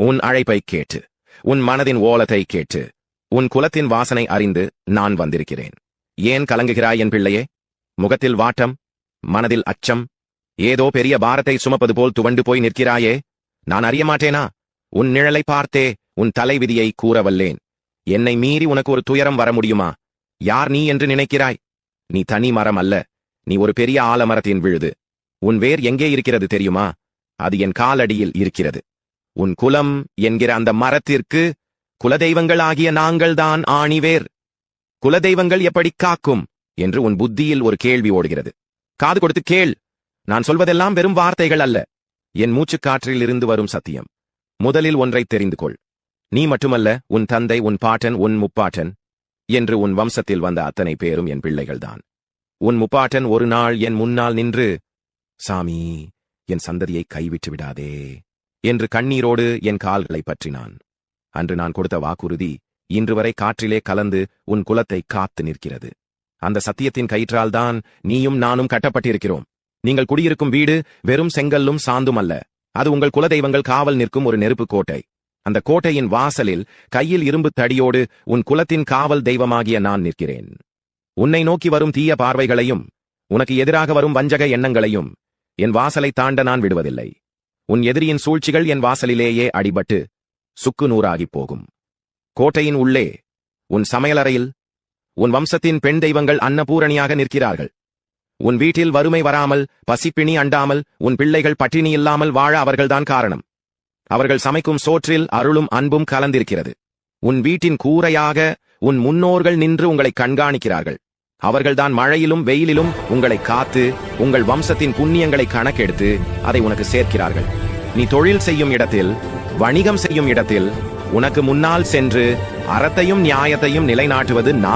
உன் அழைப்பைக் கேட்டு, உன் மனதின் ஓலத்தை கேட்டு, உன் குலத்தின் வாசனை அறிந்து நான் வந்திருக்கிறேன். ஏன் கலங்குகிறாய் என் பிள்ளையே? முகத்தில் வாட்டம், மனதில் அச்சம், ஏதோ பெரிய பாரத்தை சுமப்பது போல் துவண்டு போய் நிற்கிறாயே? நான் அறிய மாட்டேனா? உன் நிழலை பார்த்தே உன் தலைவிதியை கூறவல்லேன். என்னை மீறி உனக்கு ஒரு துயரம் வர முடியுமா? யார் நீ என்று நினைக்கிறாய்? நீ தனி மரம் அல்ல, நீ ஒரு பெரிய ஆலமரத்தின் விழுது. உன் வேர் எங்கே இருக்கிறது தெரியுமா? அது என் காலடியில் இருக்கிறது. உன் குலம் என்கிற அந்த மரத்திற்கு குலதெய்வங்களாகிய நாங்கள்தான் ஆணிவேர். குலதெய்வங்கள் எப்படி காக்கும் என்று உன் புத்தியில் ஒரு கேள்வி ஓடுகிறது. காது கொடுத்து கேள். நான் சொல்வதெல்லாம் வெறும் வார்த்தைகள் அல்ல, என் மூச்சுக்காற்றில் இருந்து வரும் சத்தியம். முதலில் ஒன்றை தெரிந்து கொள். நீ மட்டுமல்ல, உன் தந்தை, உன் பாட்டன், உன் முப்பாட்டன் என்று உன் வம்சத்தில் வந்த அத்தனை பேரும் என் பிள்ளைகள்தான். உன் முப்பாட்டன் ஒரு நாள் என் முன்னால் நின்று, சாமி, என் சந்ததியை கைவிட்டு விடாதே என்று கண்ணீரோடு என் கால்களை பற்றினான். அன்று நான் கொடுத்த வாக்குறுதி இன்று வரை காற்றிலே கலந்து உன் குலத்தை காத்து நிற்கிறது. அந்த சத்தியத்தின் கயிற்றால்தான் நீயும் நானும் கட்டப்பட்டிருக்கிறோம். நீங்கள் குடியிருக்கும் வீடு வெறும் செங்கல்லும் சாந்தும் அல்ல, அது உங்கள் குலதெய்வங்கள் காவல் நிற்கும் ஒரு நெருப்பு கோட்டை. அந்த கோட்டையின் வாசலில் கையில் இரும்பு தடியோடு உன் குலத்தின் காவல் தெய்வமாகிய நான் நிற்கிறேன். உன்னை நோக்கி வரும் தீய பார்வைகளையும் உனக்கு எதிராக வரும் வஞ்சக எண்ணங்களையும் என் வாசலை தாண்ட நான் விடுவதில்லை. உன் எதிரியின் சூழ்ச்சிகள் என் வாசலிலேயே அடிபட்டு சுக்கு நூறாகிப் போகும். கோட்டையின் உள்ளே உன் சமையலறையில் உன் வம்சத்தின் பெண் தெய்வங்கள் அன்னபூரணியாக நிற்கிறார்கள். உன் வீட்டில் வறுமை வராமல், பசிப்பிணி அண்டாமல், உன் பிள்ளைகள் பட்டினி இல்லாமல் வாழ அவர்கள்தான் காரணம். அவர்கள் சமைக்கும் சோற்றில் அருளும் அன்பும் கலந்திருக்கிறது. உன் வீட்டின் கூரையாக உன் முன்னோர்கள் நின்று உங்களை கண்காணிக்கிறார்கள். அவர்கள்தான் மழையிலும் வெயிலிலும் உங்களை காத்து உங்கள் வம்சத்தின் புண்ணியங்களை கணக்கெடுத்து அதை உனக்கு சேர்க்கிறார்கள். நீ தொழில் செய்யும் இடத்தில், வணிகம் செய்யும் இடத்தில் உனக்கு முன்னால் சென்று அறத்தையும் நியாயத்தையும் நிலைநாட்டுவது நான்.